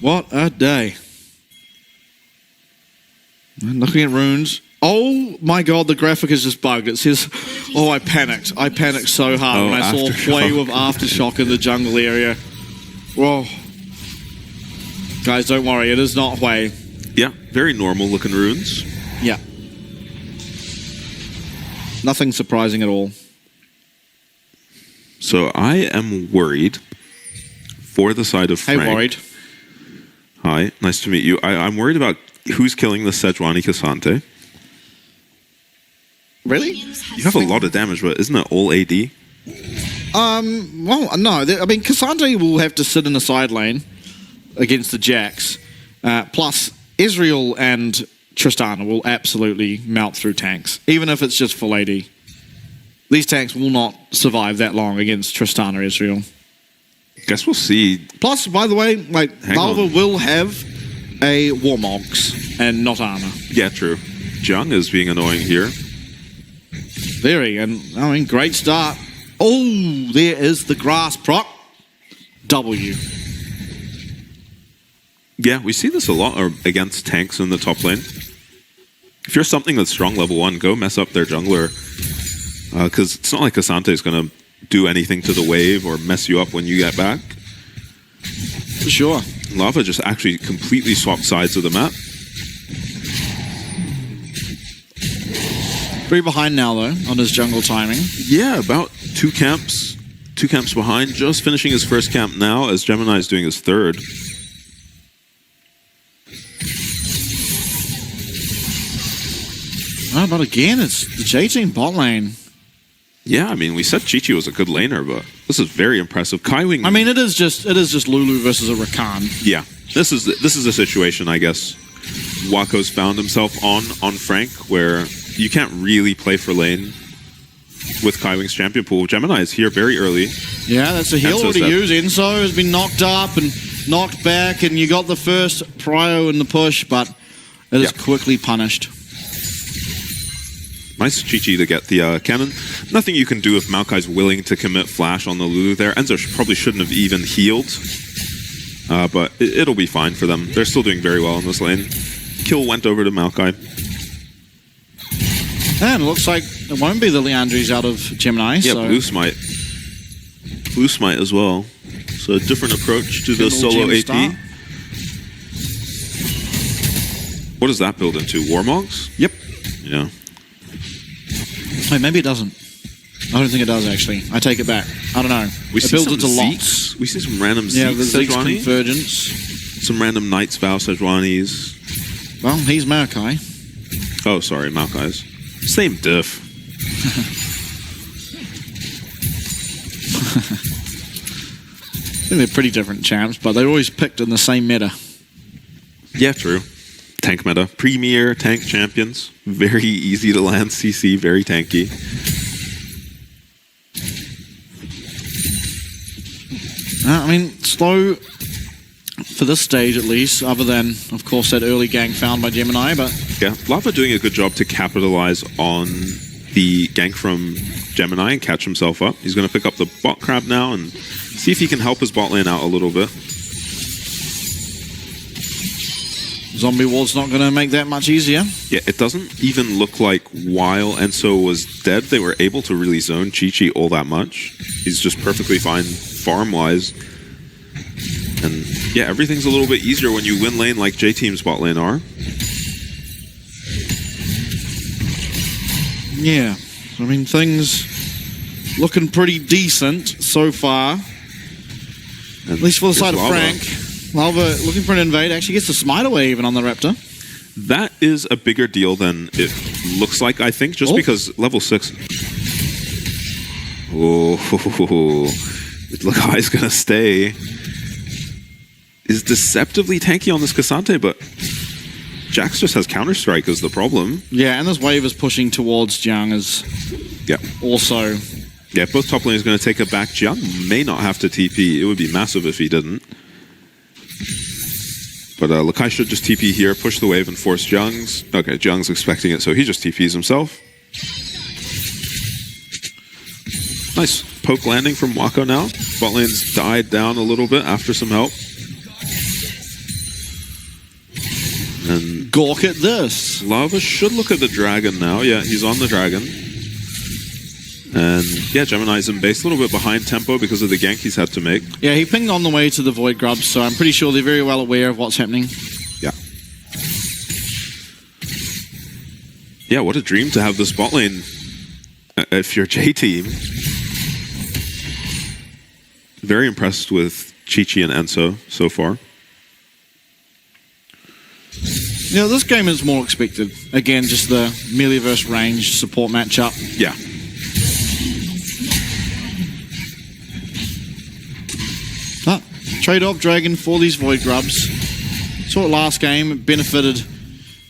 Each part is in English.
What a day. And looking at runes. Oh my god, the graphic is just bugged. It says, oh, I panicked. I panicked so hard when I saw Hwei with Aftershock in the jungle area. Whoa. Guys, don't worry. It is not Hwei. Yeah, very normal looking runes. Yeah. Nothing surprising at all. So I am worried for the side of Frank. Hey, worried. Hi, nice to meet you. I'm worried about who's killing the Sejuani Cassante. Really? You have a lot of damage, but isn't it all AD? Well, no. I mean, Cassante will have to sit in the side lane against the Jax. Plus, Ezreal and Tristana will absolutely melt through tanks, even if it's just full AD. These tanks will not survive that long against Tristana Ezreal. Guess we'll see. Plus, by the way, like Valva will have a Warmogs and not armor. Yeah, true. Jung is being annoying here. Very, and I mean, great start. Oh, there is the grass proc. W. Yeah, we see this a lot against tanks in the top lane. If you're something that's strong level 1, go mess up their jungler. Because it's not like Cassante is going to do anything to the wave or mess you up when you get back. For sure. Lava just actually completely swapped sides of the map. 3 behind now, though, on his jungle timing. Yeah, about 2 camps. 2 camps behind. Just finishing his first camp now as Gemini is doing his third. Oh, but again, it's the JT bot lane. Yeah, I mean, we said Chi-Chi was a good laner, but this is very impressive. Kaiwing. I mean, it is just Lulu versus a Rakan. Yeah, this is a situation, I guess, Waco's found himself on Frank, where you can't really play for lane with Kaiwing's champion pool. Gemini is here very early. Yeah, that's a heal already used. Enzo has been knocked up and knocked back, and you got the first prio in the push, but it is quickly punished. Nice Chi-Chi to get the cannon. Nothing you can do if Maokai's willing to commit flash on the Lulu there. Enzo probably shouldn't have even healed, but it'll be fine for them. They're still doing very well in this lane. Kill went over to Maokai. And it looks like it won't be the Leandries out of Gemini. Yeah, so. Blue Smite. Blue Smite as well. So a different approach to the solo AP. Start. What does that build into? Warmogs? Yep. Yeah. Wait, maybe it doesn't. I don't think it does, actually. I take it back. I don't know. It builds into lots. We see some random the Zeke's Sejuani. Convergence. Some random Knights Vow Sejuanis. Well, he's Maokai. Oh, sorry, Maokai's. Same diff. I think they're pretty different champs, but they're always picked in the same meta. Yeah, true. Tank meta. Premier tank champions. Very easy to land CC, very tanky. I mean, slow for this stage at least, other than, of course, that early gank found by Gemini, but... Yeah, Lava doing a good job to capitalize on the gank from Gemini and catch himself up. He's going to pick up the bot crab now and see if he can help his bot lane out a little bit. Zombie Ward's not going to make that much easier. Yeah, it doesn't even look like while Enso was dead, they were able to really zone Chi-Chi all that much. He's just perfectly fine farm-wise. And yeah, everything's a little bit easier when you win lane like J-Team's bot lane are. Yeah, I mean, things looking pretty decent so far. At least for the side of Frank. Lava looking for an invade, actually gets the smite away even on the Raptor. That is a bigger deal than it looks like, I think, just because level 6... Oh, look how he's going to stay. Is deceptively tanky on this Cassante, but Jax just has Counter-Strike is the problem. Yeah, and this wave is pushing towards Jiang as also... Yeah, both top laners going to take it back. Jiang may not have to TP. It would be massive if he didn't. But Lakai should just TP here, push the wave, and force Jiang's. Okay, Jiang's expecting it, so he just TPs himself. Nice poke landing from Wako now. Bot lane's died down a little bit after some help. And Gawk at this. Lava should look at the dragon now. Yeah, he's on the dragon. And yeah, Gemini's in base, a little bit behind tempo because of the gank he's had to make. Yeah, he pinged on the way to the Void Grubs, so I'm pretty sure they're very well aware of what's happening. Yeah. Yeah, what a dream to have this bot lane if you're J-Team. Very impressed with Chi-Chi and Enso so far. Yeah, this game is more expected. Again, just the melee versus range support matchup. Yeah. Trade-off Dragon for these Void Grubs. Saw it last game. It benefited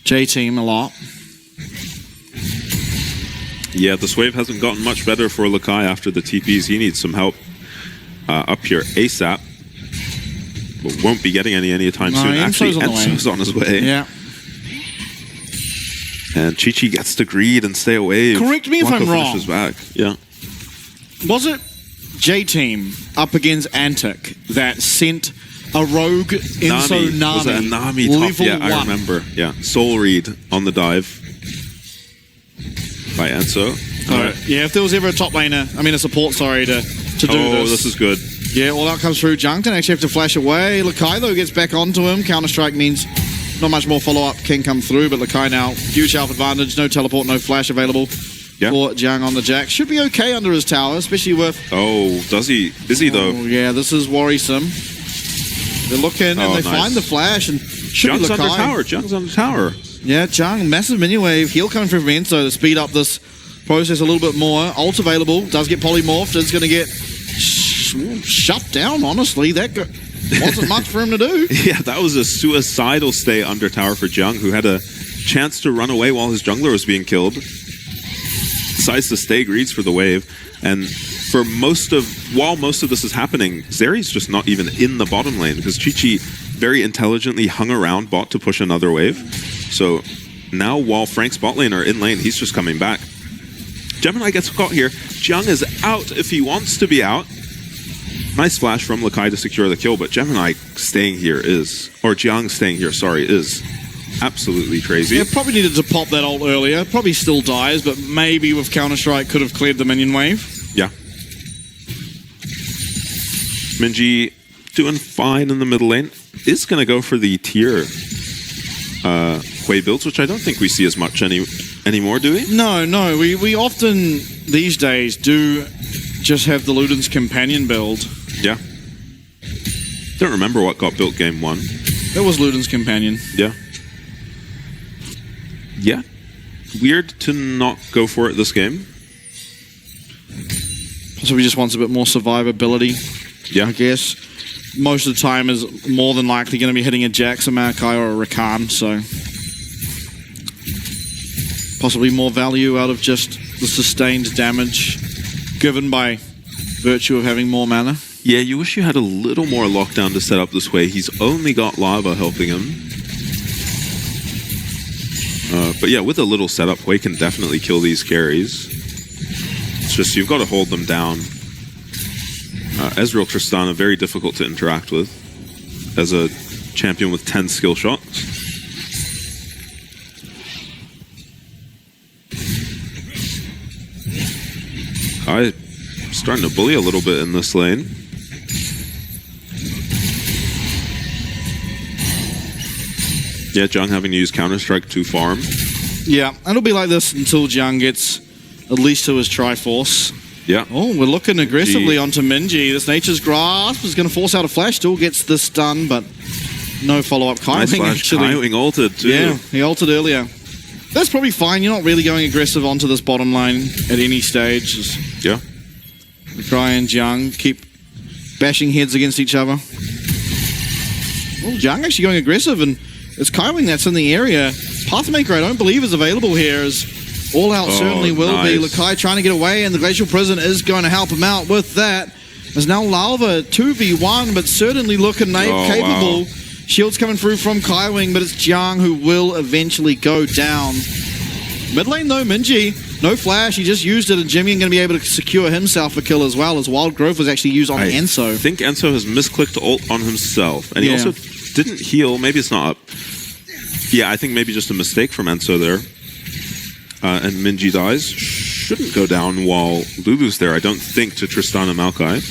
J-Team a lot. Yeah, this wave hasn't gotten much better for Lakai after the TPs. He needs some help up here ASAP. But won't be getting any anytime soon. Actually, Enso's on his way. Yeah. And Chi-Chi gets to greed and stay away. Correct me if I'm wrong. Back. Yeah. Was it J-Team up against Antic that sent a rogue Enso Nami? Was it a Nami top? Yeah, I remember. Yeah. Soul read on the dive by Enso. Yeah, if there was ever a top laner, I mean a support, sorry, to do this. Oh, this is good. Yeah, all out comes through. Junk didn't actually have to flash away. Lakai, though, gets back onto him. Counter-Strike means not much more follow-up can come through, but Lakai now, huge health advantage. No teleport, no flash available. Yep. For Jiang on the Jack. Should be okay under his tower, especially with... Oh, does he? Is he, though? Yeah, this is worrisome. They're looking, and they find the flash, and should be Lakai. Under tower. Jiang's on the tower. Yeah, Jiang, massive minion wave. Heal coming through from Enso to speed up this process a little bit more. Ult available. Does get polymorphed. It's going to get shut down, honestly. That wasn't much for him to do. Yeah, that was a suicidal stay under tower for Jiang, who had a chance to run away while his jungler was being killed. Decides to stay, greeds for the wave, and for while most of this is happening, Zeri's just not even in the bottom lane because Chi-Chi very intelligently hung around bot to push another wave. So now while Frank's bot lane are in lane, he's just coming back. Gemini gets caught here. Jiang is out if he wants to be out. Nice flash from Lakai to secure the kill, but Gemini staying here is absolutely crazy. Yeah, probably needed to pop that ult earlier. Probably still dies, but maybe with Counter-Strike could have cleared the minion wave. Yeah. Minji doing fine in the middle lane. Is going to go for the tier Hui builds, which I don't think we see as much anymore, do we? No. We often, these days, do just have the Luden's Companion build. Yeah. Don't remember what got built game 1. That was Luden's Companion. Yeah. Yeah. Weird to not go for it this game. So he just wants a bit more survivability. Yeah. I guess. Most of the time is more than likely going to be hitting a Jax, a Maokai, or a Rakan, so possibly more value out of just the sustained damage given by virtue of having more mana. Yeah, you wish you had a little more lockdown to set up this way. He's only got lava helping him. But yeah, with a little setup, Hui can definitely kill these carries. It's just you've got to hold them down. Ezreal Tristana, very difficult to interact with as a champion with 10 skill shots. Kai starting to bully a little bit in this lane. Yeah, Jiang having to use Counter-Strike to farm. Yeah, and it'll be like this until Jiang gets at least to his Triforce. Yeah. Oh, we're looking aggressively onto Minji. This Nature's Grasp is going to force out a flash. Still gets this stun, but no follow-up. Nice flash. Actually. Kaiwing ulted too. Yeah, he ulted earlier. That's probably fine. You're not really going aggressive onto this bottom lane at any stage. Just yeah. Cry and Jiang keep bashing heads against each other. Oh, Jiang actually going aggressive, and it's Kaiwing that's in the area. Pathmaker, I don't believe, is available here. As All Out certainly will be. Lakai trying to get away, and the Glacial Prison is going to help him out with that. There's now Lava 2v1, but certainly looking capable. Wow. Shields coming through from Kaiwing, but it's Jiang who will eventually go down. Mid lane though, Minji, no flash. He just used it, and Jimmy going to be able to secure himself a kill as well, as Wild Growth was actually used on Enso. I think Enso has misclicked ult on himself, and he also didn't heal. Maybe it's not up. Yeah, I think maybe just a mistake from Enso there. And Minji dies. Shouldn't go down while Lulu's there, I don't think, to Tristana Maokai.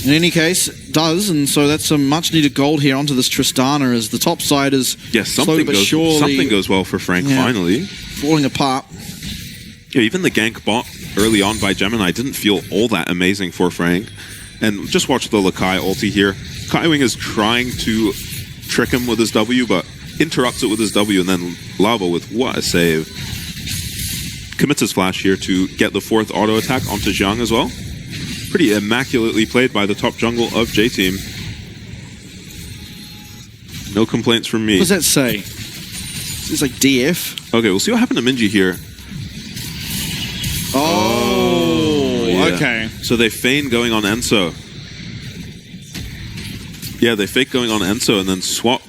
In any case, it does, and so that's some much-needed gold here onto this Tristana as the top side is slowly but surely... Something goes well for Frank, finally. Falling apart. Yeah, even the gank bot early on by Gemini didn't feel all that amazing for Frank. And just watch the Lakai ulti here. Kaiwing is trying to trick him with his W, but interrupts it with his W, and then Lava with what a save. Commits his flash here to get the 4th auto attack onto Zhang as well. Pretty immaculately played by the top jungle of J-Team. No complaints from me. What does that say? It's like DF. Okay, we'll see what happened to Minji here. Oh, okay. So they feign going on Enso. Yeah, they fake going on Enso and then swap.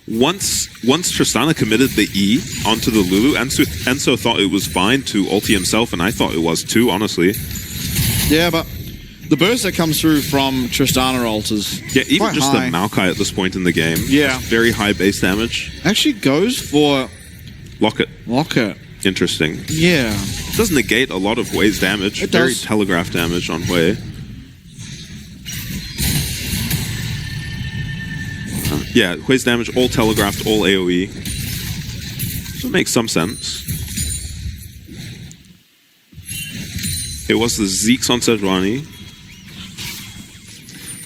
Once Tristana committed the E onto the Lulu, Enso thought it was fine to ulti himself, and I thought it was too, honestly. Yeah, but the burst that comes through from Tristana ult is even just high. the Maokai at this point in the game. Yeah. Very high base damage. Actually goes for... Locket. Interesting. Yeah. It does negate a lot of Hui's damage. It Very does. telegraph damage on Hui. Yeah, Hui's damage, all telegraphed, all AoE. So it makes some sense. It was the Zeeks on Sejuani.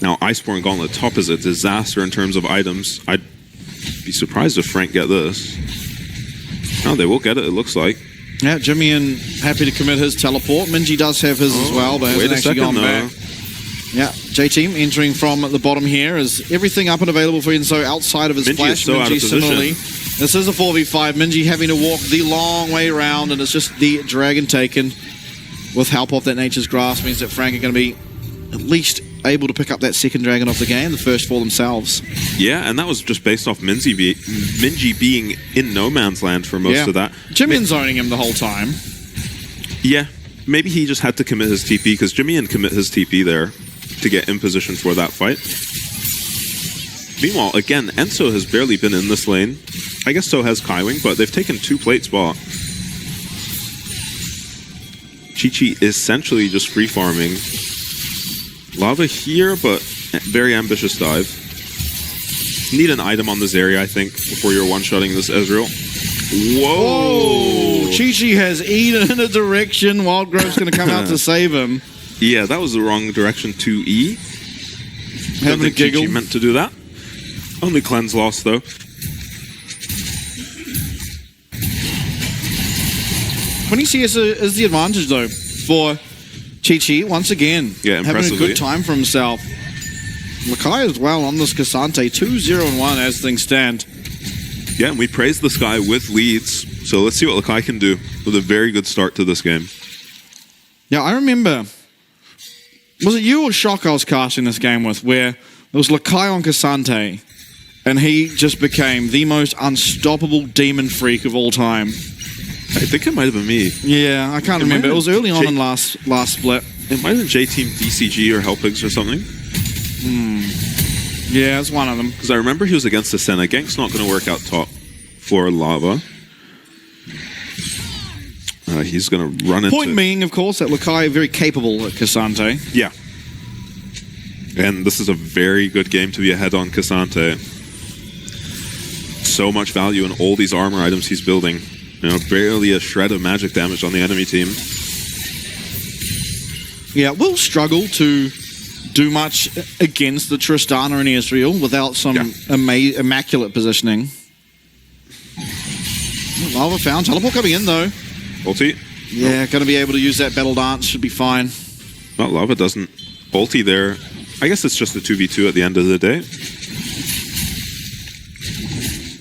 Now, Iceborne Gauntlet top is a disaster in terms of items. I'd be surprised if Frank get this. No, they will get it, it looks like. Yeah, Jimmy and happy to commit his teleport. Minji does have his as well, but hasn't actually gone back. Yeah, J-Team entering from the bottom here is everything up and available for Enso outside of his Minji flash. is so out of similarly. position. This is a 4v5. Minji having to walk the long way around, and it's just the dragon taken. With help of that Nature's Grasp means that Frank are going to be at least able to pick up that second dragon of the game, the first for themselves. Yeah, and that was just based off Minji being in no man's land for most of that. Jimmy's zoning him the whole time. Yeah, maybe he just had to commit his TP, because Jimmy commit his TP there to get in position for that fight. Meanwhile, again, Enso has barely been in this lane. I guess so has Kaiwing, but they've taken 2 plate spot. Chi-Chi essentially just free farming. Lava here, but very ambitious dive. Need an item on this area, I think, before you're one-shotting this Ezreal. Whoa! Chi-Chi has eaten in a direction. Wildgrove's going to come out to save him. Yeah, that was the wrong direction to E. Having a giggle. Chi-Chi meant to do that. Only cleanse loss, though. 20 CS is the advantage, though, for Chi-Chi, once again. Yeah, having a good time for himself. Lakai as well on this Cassante, 2-0-1 as things stand. Yeah, and we praised this guy with leads, so let's see what Lakai can do with a very good start to this game. Yeah, I remember, was it you or Shock I was casting this game with, where it was Lakai on Cassante, and he just became the most unstoppable demon freak of all time. I think it might have been me. Yeah, I can't remember. It was early on in last split. It might have been J-Team DCG or Hellpigs or something. Yeah, it's one of them. Because I remember he was against the Senna. Gank's not going to work out top for Lava. He's going to run into... Point being, of course, that Lakai very capable at Cassante. Yeah. And this is a very good game to be ahead on Cassante. So much value in all these armor items he's building. You know, barely a shred of magic damage on the enemy team. Yeah, we'll struggle to do much against the Tristana and Ezreal without some immaculate positioning. Lava found. Teleport coming in, though. Ulti? Yeah, going to be able to use that battle dance. Should be fine. Well, Lava doesn't ulti there. I guess it's just a 2v2 at the end of the day.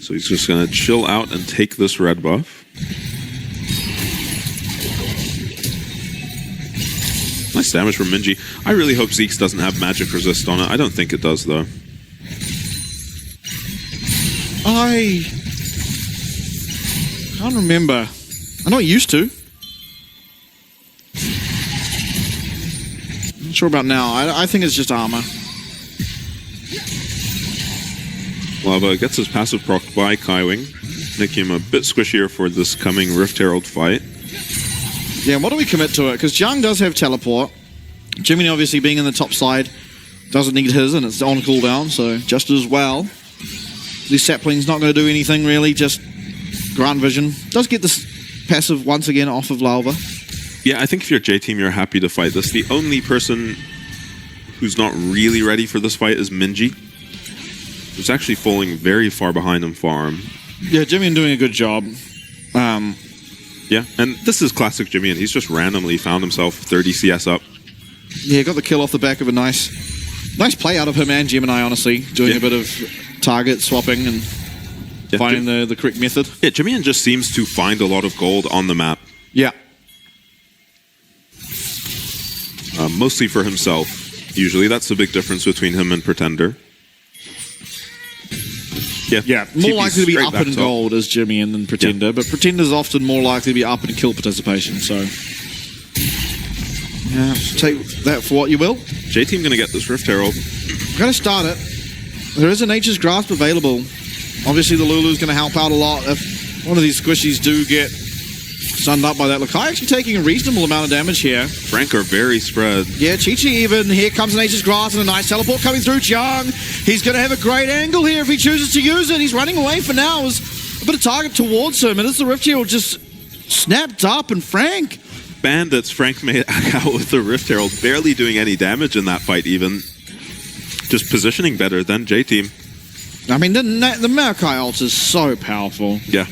So he's just going to chill out and take this red buff. Nice damage from Minji. I really hope Zeeks doesn't have magic resist on it. I don't think it does, though. I can't remember. I know it used to. Not sure about now. I think it's just armor. Lava gets his passive proc by Kaiwing, making him a bit squishier for this coming Rift Herald fight. Yeah, and what do we commit to it? Because Jiang does have teleport. Jimmy, obviously, being in the top side, doesn't need his, and it's on cooldown, so just as well. The Sapling's not going to do anything, really, just Grand Vision. Does get this passive once again off of Lava. Yeah, I think if you're J-Team, you're happy to fight this. The only person who's not really ready for this fight is Minji, who's actually falling very far behind him farm. Yeah, Jimmy doing a good job. Yeah, and this is classic Jimmy, and he's just randomly found himself 30 CS up. Yeah, got the kill off the back of a nice play out of him and Gemini, honestly, doing a bit of target swapping and finding the correct method. Yeah, Jimmy just seems to find a lot of gold on the map. Yeah. Mostly for himself, usually. That's the big difference between him and Pretender. Yeah, more likely to be up in gold as Jimmy and than Pretender, but Pretender's often more likely to be up in kill participation, so... Yeah, take that for what you will. J-Team going to get this Rift Herald. Going to start it. There is a Nature's Grasp available. Obviously, the Lulu's going to help out a lot if one of these squishies do get stunned up by that. Lakai actually taking a reasonable amount of damage here. Frank are very spread. Yeah, Chi-Chi even. Here comes Nature's Grasp and a nice teleport coming through. Jiang, he's going to have a great angle here if he chooses to use it. He's running away for now. There's a bit of target towards him, and as the Rift Herald just snapped up, and Frank... Bandits, Frank made out with the Rift Herald, barely doing any damage in that fight even. Just positioning better than J-Team. I mean, the Maokai ult is so powerful. Yeah.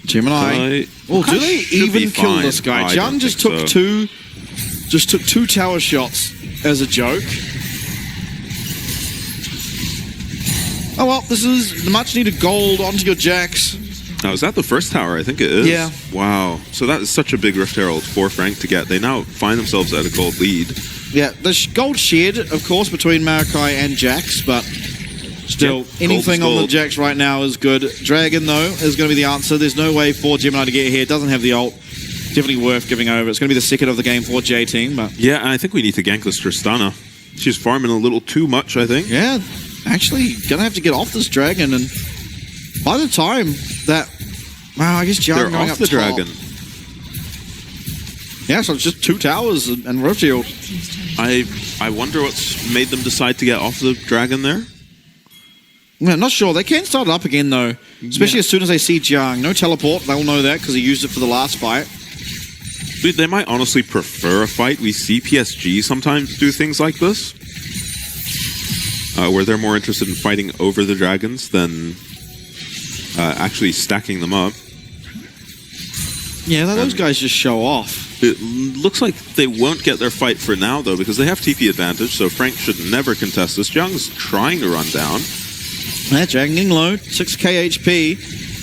Gemini. Oh, do they even kill this guy? Jiang just took two tower shots as a joke. Oh well, this is the much needed gold onto your Jax. Now, is that the first tower? I think it is. Yeah. Wow. So that is such a big Rift Herald for Frank to get. They now find themselves at a gold lead. Yeah, the gold shared, of course, between Maokai and Jax, but still, anything on the Jax right now is good. Dragon, though, is going to be the answer. There's no way for Gemini to get here. Doesn't have the ult. Definitely worth giving over. It's going to be the second of the game for J-Team. But yeah, and I think we need to gank this Tristana. She's farming a little too much, I think. Yeah, actually, going to have to get off this Dragon, and by the time that... Wow, I guess Jiang They're going off up the top. Dragon. Yeah, so it's just two towers and Rift Herald. I wonder what's made them decide to get off the Dragon there. Yeah, not sure. They can start it up again, though. Especially as soon as they see Jiang. No teleport. They'll know that because he used it for the last fight. Dude, they might honestly prefer a fight. We see PSG sometimes do things like this. Where they're more interested in fighting over the dragons than actually stacking them up. Yeah, those guys just show off. It looks like they won't get their fight for now, though, because they have TP advantage, so Frank should never contest this. Jiang's trying to run down. Yeah, Dragon getting low, 6k HP.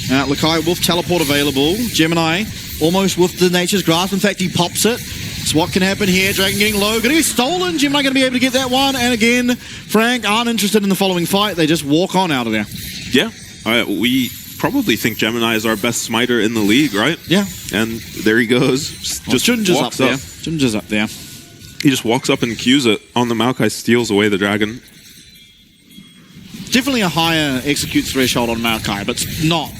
Lakai with teleport available. Gemini almost with the Nature's Grasp. In fact, he pops it. So what can happen here? Dragon getting low. Going to be stolen. Gemini going to be able to get that one. And again, Frank aren't interested in the following fight. They just walk on out of there. Yeah. We probably think Gemini is our best smiter in the league, right? Yeah. And there he goes. Just walks up. Junja's up there. He just walks up and queues it on the Maokai, steals away the dragon. Definitely a higher execute threshold on Maokai, but it's not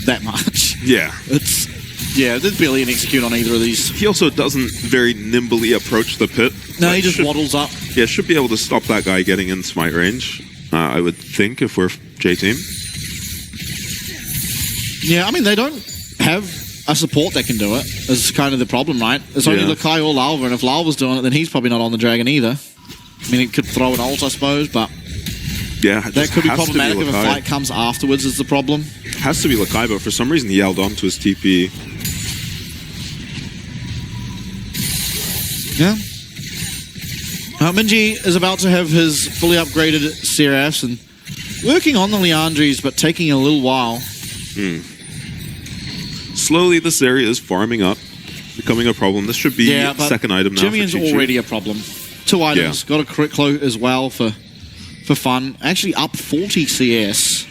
that much. Yeah. There's barely an execute on either of these. He also doesn't very nimbly approach the pit. No, he just waddles up. Yeah, should be able to stop that guy getting in smite range, I would think, if we're J-Team. Yeah, I mean, they don't have a support that can do it. That's kind of the problem, right? It's only Lakai or Lalva, and if Lalva's doing it, then he's probably not on the dragon either. I mean, it could throw an ult, I suppose, but yeah, that could be problematic if a fight comes afterwards is the problem. Has to be Lakai, but for some reason he held on to his TP. Yeah. Minji is about to have his fully upgraded CRFs and working on the Leandries, but taking a little while. Slowly, this area is farming up, becoming a problem. This should be second item now. Jimmy's already a problem. 2 items. Got a crit cloak as well for fun. Actually up 40 CS.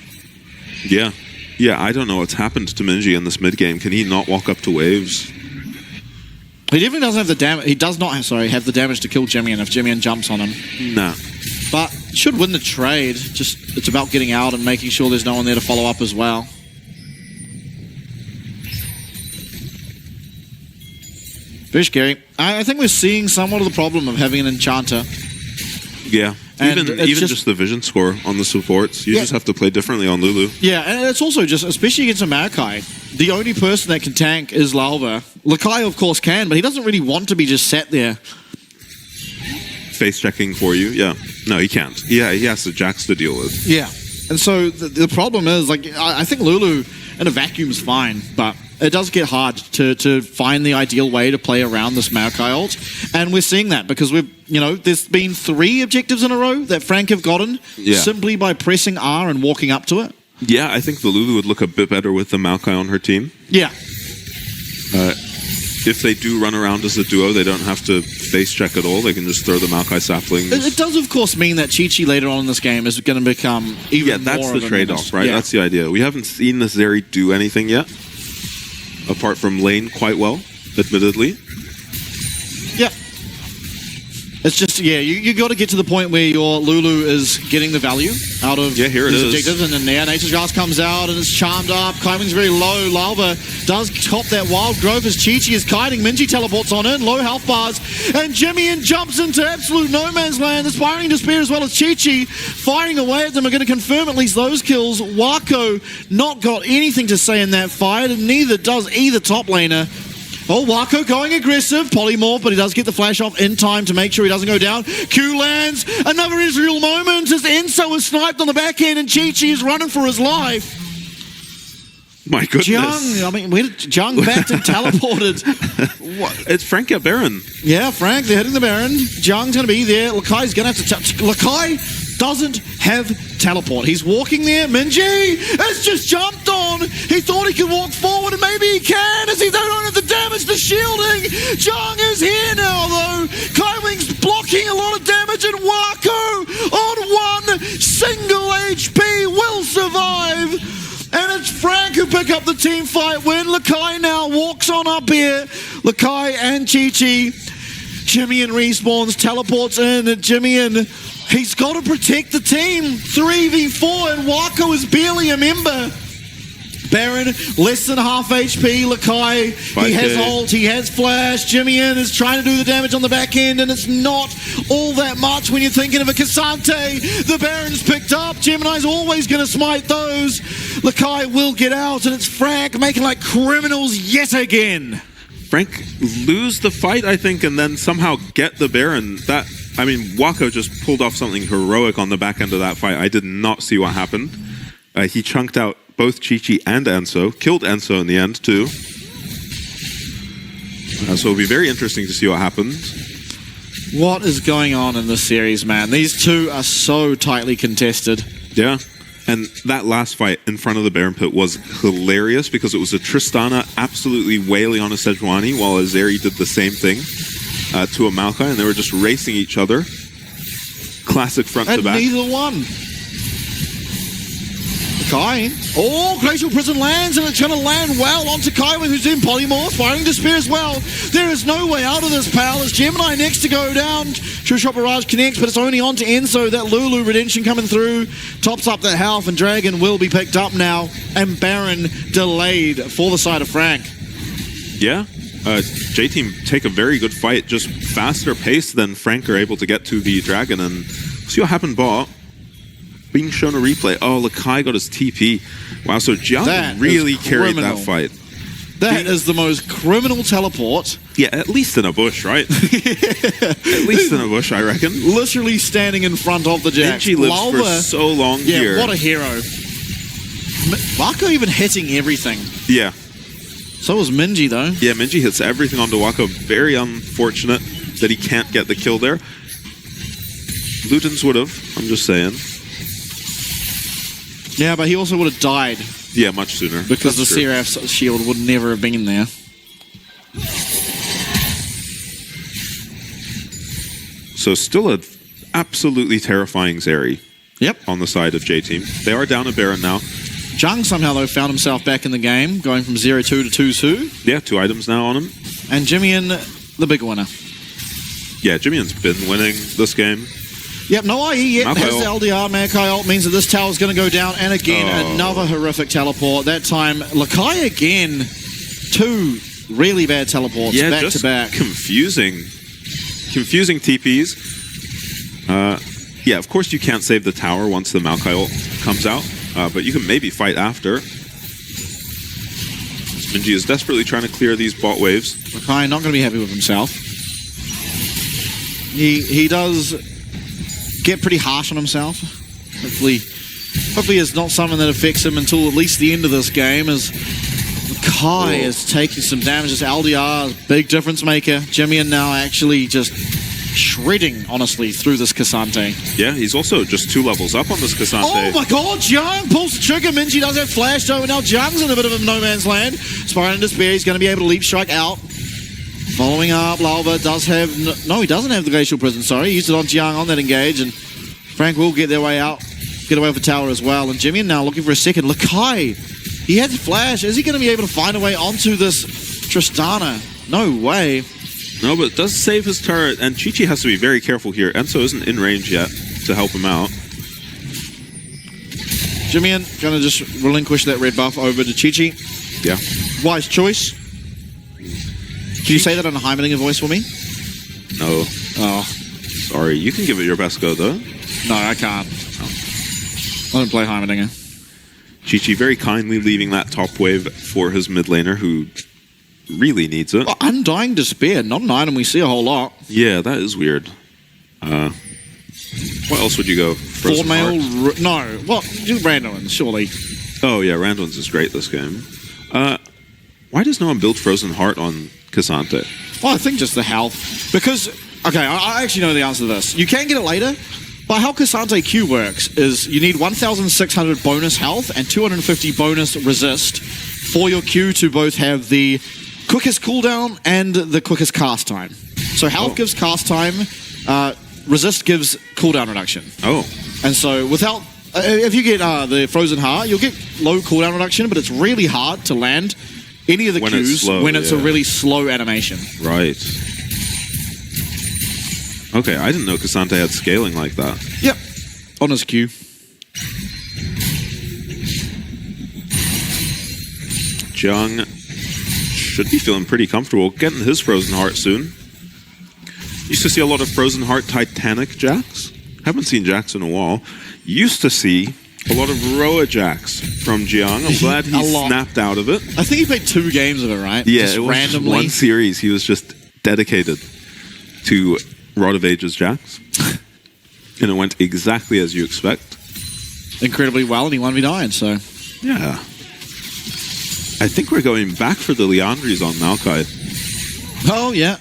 Yeah. Yeah, I don't know what's happened to Minji in this mid game. Can he not walk up to waves? He definitely doesn't have the damage. He does not, have the damage to kill Jimian if Jimian jumps on him. Nah. But should win the trade. Just it's about getting out and making sure there's no one there to follow up as well. Very scary. I think we're seeing somewhat of the problem of having an enchanter. Yeah. And Even just the vision score on the supports. You just have to play differently on Lulu. Yeah, and it's also just, especially against a Maokai, the only person that can tank is Lalva. Lakai, of course, can, but he doesn't really want to be just sat there. Face checking for you, yeah. No, he can't. Yeah, he has the Jax to deal with. Yeah. And so the problem is, like, I think Lulu in a vacuum is fine, but it does get hard to find the ideal way to play around this Maokai ult. And we're seeing that because there's been 3 objectives in a row that Frank have gotten simply by pressing R and walking up to it. Yeah, I think the Lulu would look a bit better with the Maokai on her team. Yeah. If they do run around as a duo, they don't have to face check at all. They can just throw the Maokai saplings. It does, of course, mean that Chi-Chi later on in this game is going to become even more that's the trade-off, right? Yeah. That's the idea. We haven't seen this Zeri do anything yet, apart from lane quite well, admittedly. Yeah. It's just, you got to get to the point where your Lulu is getting the value out of here it these is. objectives. And then Nature's Grasp comes out and it's charmed up. Kaiwing's very low. Lalva does top that wild growth as Chi-Chi is kiting. Minji teleports on in, low health bars. And Jimian jumps into absolute no man's land. Aspiring Despair as well as Chi-Chi firing away at them are going to confirm at least those kills. Wako not got anything to say in that fight, and neither does either top laner. Oh, Wako going aggressive. Polymorph, but he does get the flash off in time to make sure he doesn't go down. Q lands. Another Israel moment as Enso is sniped on the back end and Chi-Chi is running for his life. My goodness. Where did Jung backed and teleported? What? It's Frank at Baron. Yeah, Frank, they're hitting the Baron. Jung's going to be there. Lakai's going to have to touch. Lakai doesn't have teleport. He's walking there. Minji has just jumped on. He thought he could walk forward and maybe he can as he don't have the damage to shielding. Jung is here now though. Kaiwing's blocking a lot of damage and Wako on 1 single HP will survive. And it's Frank who pick up the team fight win. Lakai now walks on up here. Lakai and Chi-Chi. Jimian respawns, teleports in. And Jimian, he's got to protect the team. 3v4 and Wako is barely a member. Baron, less than half HP. Lakai, he has ult, he has flash. Jimian is trying to do the damage on the back end, and it's not all that much when you're thinking of a Cassante. The Baron's picked up. Gemini's always going to smite those. Lakai will get out, and it's Frank making like criminals yet again. Frank lose the fight, I think, and then somehow get the Baron. Wako just pulled off something heroic on the back end of that fight. I did not see what happened. He chunked out both Chi-Chi and Enso. Killed Enso in the end, too. So it'll be very interesting to see what happens. What is going on in this series, man? These two are so tightly contested. Yeah. And that last fight in front of the Baron Pit was hilarious because it was a Tristana absolutely wailing on a Sejuani while a Zeri did the same thing to a Maokai, and they were just racing each other. Classic front to back. And neither one. Kai. Oh, Glacial Prison lands, and it's going to land well onto Kaiwing, who's in Polymorph, firing Despair as well. There is no way out of this, pal. As Gemini next to go down. True Shot Barrage connects, but it's only onto Enso. That Lulu Redemption coming through. Tops up that health, and Dragon will be picked up now. And Baron delayed for the side of Frank. Yeah. J-Team take a very good fight, just faster pace than Frank are able to get to the Dragon. And see what happened, bot. Being shown a replay. Oh, Lakai got his TP. Wow, so Jiang really carried that fight. That is the most criminal teleport. Yeah, at least in a bush, right? At least in a bush, I reckon. Literally standing in front of the Jax. Minji lives for so long here. Yeah, what a hero. Wako even hitting everything. Yeah. So was Minji, though. Yeah, Minji hits everything onto Wako. Very unfortunate that he can't get the kill there. Ludens would have, I'm just saying. Yeah, but he also would have died. Yeah, much sooner. Because the Seraph's shield would never have been there. So still a absolutely terrifying Zeri. Yep. On the side of J-Team. They are down a Baron now. Jung somehow, though, found himself back in the game, going from 0-2 to 2-2. Yeah, 2 items now on him. And Jimian the big winner. Yeah, Jimmy's been winning this game. Yep, no IE yet. Makai Has the LDR. Makai ult means that this tower's going to go down. And again, another horrific teleport. That time, Lakai again. 2 really bad teleports back just to back. Confusing TPs. Yeah, of course you can't save the tower once the Maokai ult comes out, but you can maybe fight after. Minji is desperately trying to clear these bot waves. Lakai not going to be happy with himself. He does get pretty harsh on himself. Hopefully it's not something that affects him until at least the end of this game, as Kai is taking some damage. This LDR, big difference maker. Jimmy now actually just shredding, honestly, through this Cassante. Yeah, he's also just 2 levels up on this Cassante. Oh my god, Jiang pulls the trigger. Minji does have flash though, and now Jiang's in a bit of a no man's land. Spiral in Despair, he's going to be able to leap strike out. Following up, Lalva does have... No, he doesn't have the Glacial Prison, sorry. He used it on Jiang on that engage, and Frank will get their way out. Get away with the tower as well. And Jimmy now looking for a second. Lakai, he had the flash. Is he going to be able to find a way onto this Tristana? No way. No, but it does save his turret, and Chi-Chi has to be very careful here. Enzo isn't in range yet to help him out. Jimmy going to just relinquish that red buff over to Chi-Chi. Yeah. Wise choice. Can you say that in a Heimerdinger voice for me? No. Oh. Sorry, you can give it your best go, though. No, I can't. Oh. I don't play Heimerdinger. Chi-Chi very kindly leaving that top wave for his mid laner, who really needs it. Oh, Undying Despair, not an item we see a whole lot. Yeah, that is weird. What else would you go? Ford Mail? No. Well, do Randomins, surely. Oh, yeah, Randomins is great this game. Why does no one build Frozen Heart on Cassante? Well, I think just the health. Because, okay, I actually know the answer to this. You can get it later, but how Cassante Q works is you need 1,600 bonus health and 250 bonus resist for your Q to both have the quickest cooldown and the quickest cast time. So health gives cast time, resist gives cooldown reduction. Oh. And so without... if you get the Frozen Heart, you'll get low cooldown reduction, but it's really hard to land any of the Qs when it's a really slow animation. Right. Okay, I didn't know Cassante had scaling like that. Yep. On his Q. Jung should be feeling pretty comfortable getting his Frozen Heart soon. Used to see a lot of Frozen Heart Titanic Jacks. Haven't seen Jacks in a while. Used to see a lot of Roa Jacks from Jiang. I'm glad he snapped out of it. I think he played 2 games of it, right? Yeah, just it was randomly. Just one series. He was just dedicated to Rod of Ages Jacks. And it went exactly as you expect. Incredibly well, and he 1v9, so... Yeah. I think we're going back for the Leandries on Maokai. Oh, yeah.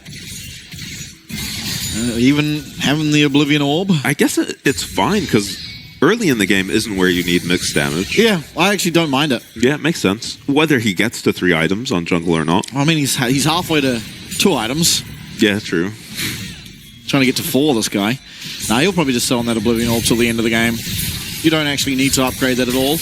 Even having the Oblivion Orb. I guess it's fine, because early in the game isn't where you need mixed damage. Yeah, I actually don't mind it. Yeah, it makes sense. Whether he gets to 3 items on jungle or not. I mean, he's halfway to 2 items. Yeah, true. Trying to get to 4, this guy. Nah, he'll probably just sell on that Oblivion Orb till the end of the game. You don't actually need to upgrade that at all.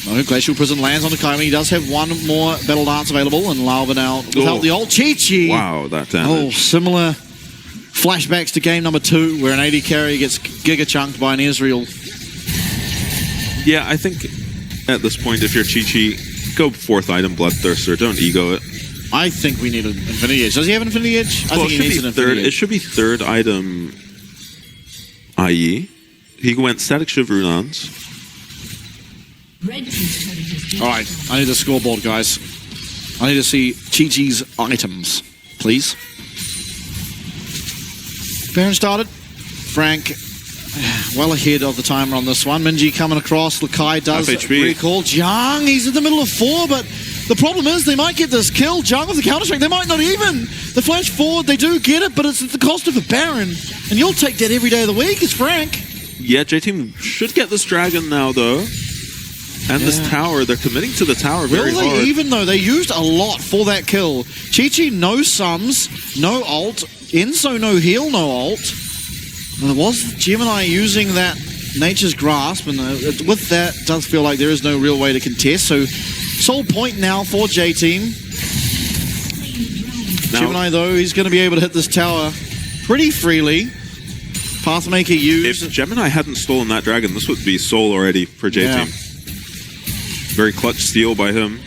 No, Glacial Prison lands on the Kaimi. He does have 1 more Battle Dance available, and Lalva now without the ult. Chi-Chi! Wow, that damage. Oh, similar flashbacks to game number 2, where an AD carry gets giga chunked by an Ezreal. Yeah, I think at this point, if you're Chi-Chi, go 4th item Bloodthirster. Don't ego it. I think we need an Infinity Edge. Does he have an Infinity Edge? I think he needs an Infinity Edge. It should be 3rd item IE. He went Static Shiv Runans. Alright, I need the scoreboard, guys. I need to see Chi-Chi's items, please. Baron started. Frank well ahead of the timer on this one. Minji coming across. Lakai does recall. Jiang, he's in the middle of 4, but the problem is they might get this kill. Jiang with the counter-strike, they might not even. The flash forward, they do get it, but it's at the cost of a Baron. And you'll take that every day of the week, it's Frank. Yeah, JT should get this dragon now, though. And this tower, they're committing to the tower very hard. Will they even, though? They used a lot for that kill. Chi-Chi, no sums, no ult. Enzo, no heal, no ult. And there was Gemini using that Nature's Grasp, and with that, it does feel like there is no real way to contest. So, sole point now for J-Team. Gemini, though, he's going to be able to hit this tower pretty freely. Pathmaker used. If Gemini hadn't stolen that dragon, this would be soul already for JT. Yeah. Very clutch steal by him.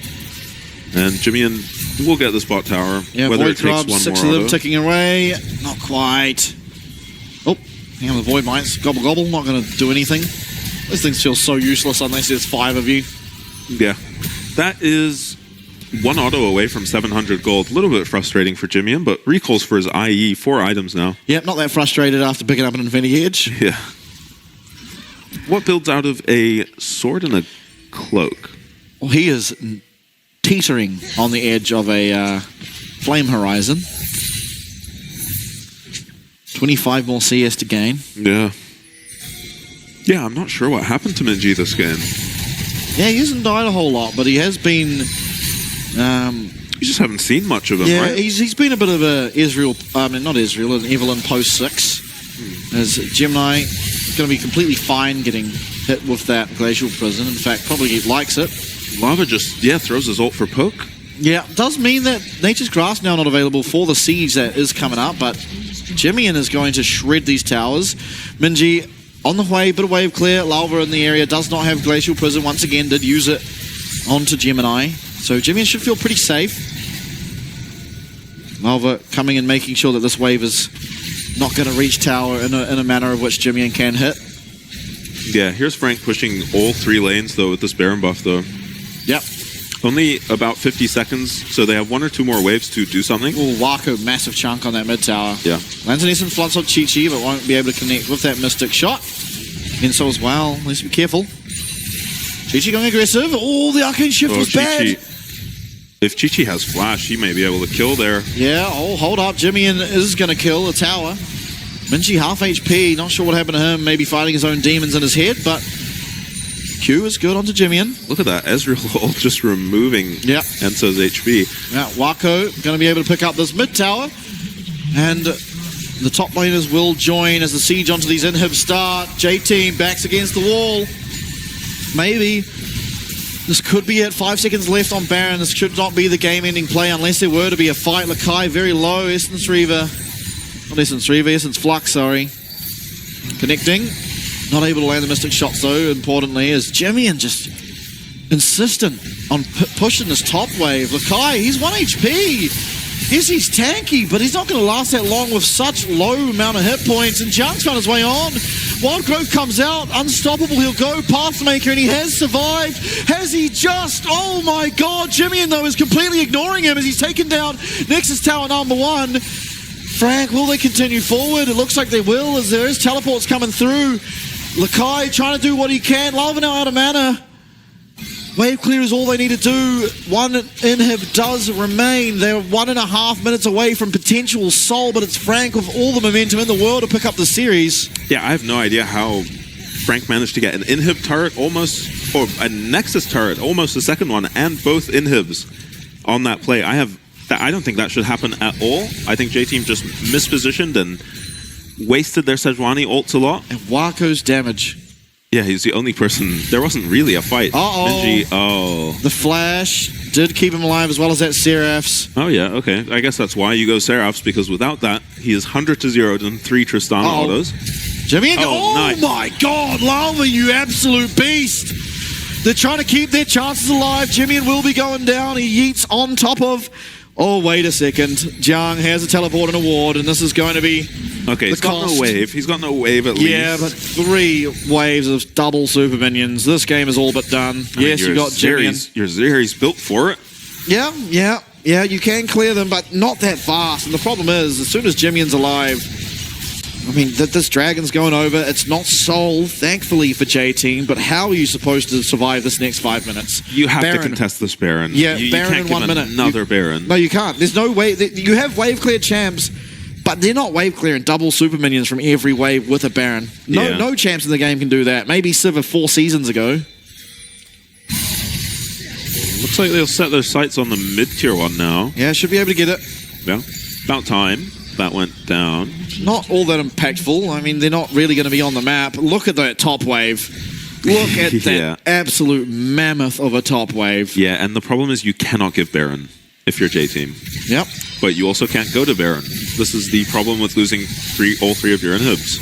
And Jimmy will get this bot tower. Yeah, whether Void it takes Grubs, one 6 more of them auto. ticking away. Not quite. Oh, hang on, the Void Mites. Gobble, gobble. Not going to do anything. Those things feel so useless unless there's 5 of you. Yeah. That is one auto away from 700 gold. A little bit frustrating for Jimmy, but recalls for his IE. 4 items now. Yep, not that frustrated after picking up an Infinity Edge. Yeah. What builds out of a sword and a cloak? Well, he is teetering on the edge of a Flame Horizon. 25 more CS to gain. Yeah. Yeah, I'm not sure what happened to Minji this game. Yeah, he hasn't died a whole lot, but he has been... You just haven't seen much of him, yeah, right? he's been a bit of a not Israel, an Evelyn post 6. As Gemini going to be completely fine getting hit with that Glacial Prison. In fact, probably likes it. Lava just, throws his ult for poke. Yeah, does mean that Nature's Grass now not available for the siege that is coming up, but Jimian is going to shred these towers. Minji on the way, bit of wave clear. Lava in the area does not have Glacial Prison. Once again, did use it onto Gemini. So Jimian should feel pretty safe. Lava coming and making sure that this wave is not going to reach tower in a manner of which Jimian can hit. Yeah, here's Frank pushing all 3 lanes, though, with this Baron buff, though. Yep. Only about 50 seconds, so they have 1 or 2 more waves to do something. Oh, Wako, massive chunk on that mid tower. Yeah. Lands an essence floods on Chi-Chi, but won't be able to connect with that Mystic shot. Enso as well. Let's be careful. Chi-Chi going aggressive. Oh, the Arcane Shift was bad. If Chi-Chi has flash, he may be able to kill there. Yeah, oh, hold up. Jimian is going to kill a tower. Minji half HP. Not sure what happened to him. Maybe fighting his own demons in his head, but Q is good onto Jimian. Look at that. Ezreal just removing Enso's HP. Yeah, Wako going to be able to pick up this mid tower. And the top laners will join as the siege onto these inhibs start. J-Team backs against the wall. Maybe this could be it. 5 seconds left on Baron. This should not be the game-ending play unless there were to be a fight. Lakai very low. Essence Reaver. Not Essence Reaver. Essence Flux, sorry. Connecting. Not able to land the Mystic shots, though, importantly, as Jimian just insistent on pushing this top wave. Lakai, he's 1 HP. Yes, he's tanky, but he's not going to last that long with such low amount of hit points. And Junk's found his way on. Wild Growth comes out. Unstoppable. He'll go. Pathmaker, and he has survived. Has he just? Oh, my God. Jimian, though, is completely ignoring him as he's taken down Nexus Tower #1. Frank, will they continue forward? It looks like they will, as there is teleports coming through. Lakai trying to do what he can. Lava now out of mana. Wave clear is all they need to do. 1 inhib does remain. They're 1.5 minutes away from potential soul, but it's Frank with all the momentum in the world to pick up the series. Yeah, I have no idea how Frank managed to get an inhib turret almost, or a Nexus turret, almost the second one, and both inhibs on that play. I don't think that should happen at all. I think J-Team just mispositioned and wasted their Sejuani ults a lot. And Wako's damage. Yeah, he's the only person. There wasn't really a fight. Uh-oh. The Flash did keep him alive as well as that Seraph's. Oh, yeah, okay. I guess that's why you go Seraph's, because without that, he is 100-0 and 3 Tristana autos. Jimmy, nice. My God, Lava, you absolute beast. They're trying to keep their chances alive. Jimian will be going down. He yeets on top of... Oh, wait a second. Jiang has a teleport and a ward, and this is going to be... Okay, he's got no wave. He's got no wave at least. Yeah, but 3 waves of double super minions. This game is all but done. Yes, you got Jimian. Your Zeri's built for it. Yeah, you can clear them, but not that fast. And the problem is, as soon as Jimian's alive... I mean, this dragon's going over. It's not soul, thankfully, for J-Team, but how are you supposed to survive this next 5 minutes? You have to contest this Baron. Yeah, you Baron can't in 1 minute. Another Baron. No, you can't. There's no way. You have wave-cleared champs, but they're not wave-clearing double super minions from every wave with a Baron. No champs in the game can do that. Maybe Sivir 4 seasons ago. Looks like they'll set their sights on the mid-tier one now. Yeah, should be able to get it. Yeah, about time. That went down. Not all that impactful. I mean, they're not really going to be on the map. Look at that top wave. Look at that absolute mammoth of a top wave. Yeah, and the problem is you cannot give Baron if you're J-Team. Yep. but you also can't go to Baron. This is the problem with losing all three of your inhibs.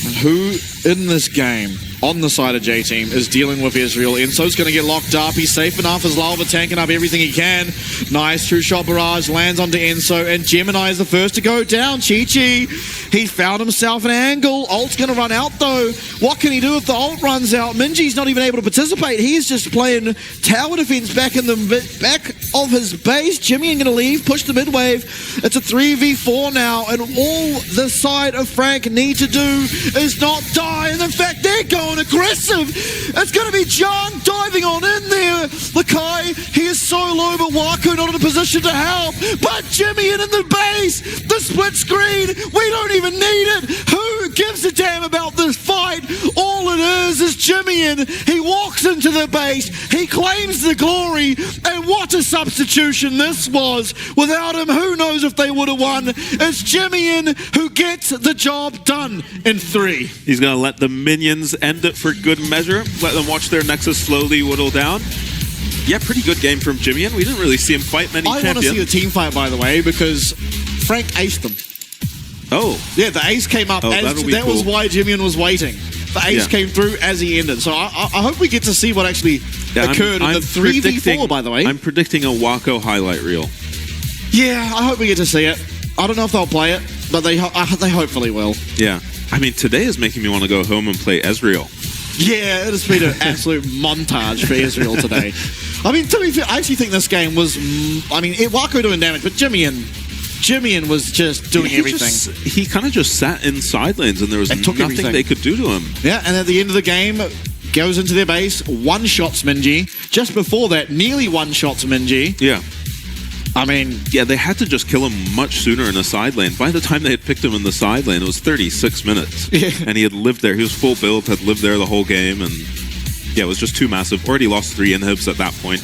And who in this game, on the side of J-Team, is dealing with Israel? Enso's going to get locked up. He's safe enough as Lava tanking up everything he can. Nice true shot barrage lands onto Enso, and Gemini is the first to go down. Chi-Chi, he found himself an angle. Ult's going to run out though. What can he do if the ult runs out? Minji's not even able to participate. He's just playing tower defense back in the back of his base. Jimmy going to leave, push the mid wave. It's a 3v4 now, and all the side of Frank need to do is not die. And in fact, they're going aggressive. It's going to be Jung diving on in there. Lakai, he is so low, but Waku not in a position to help. But Jimmy in the base, the split screen, we don't even need it. Who gives a damn about this fight? All it is Jimmy in. He walks into the base, he claims the glory, and what a substitution this was. Without him, who knows if they would have won. It's Jimmy in who gets the job done in 3. He's going to let the minions end it for good measure. Let them watch their Nexus slowly whittle down. Yeah, pretty good game from Jimmy, and we didn't really see him fight many champions. I want to see the team fight, by the way, because Frank aced them. Oh. Yeah, the ace came up. That was why Jimmy was waiting. The ace came through as he ended. So I hope we get to see what actually occurred in the 3v4, by the way. I'm predicting a Wako highlight reel. Yeah, I hope we get to see it. I don't know if they'll play it, but they hopefully will. Yeah. I mean, today is making me want to go home and play Ezreal. Yeah, it has been an absolute montage for Israel today. I mean, to be fair, I actually think this game was... I mean, Wako doing damage, but Jimmy was just doing everything. He kind of just sat in side lanes, and there was nothing they could do to him. Yeah, and at the end of the game, goes into their base, one-shots Minji. Just before that, nearly one-shots Minji. Yeah. I mean... Yeah, they had to just kill him much sooner in the side lane. By the time they had picked him in the side lane, it was 36 minutes. Yeah. And he had lived there. He was full build, had lived there the whole game, and yeah, it was just too massive. Already lost 3 inhibs at that point.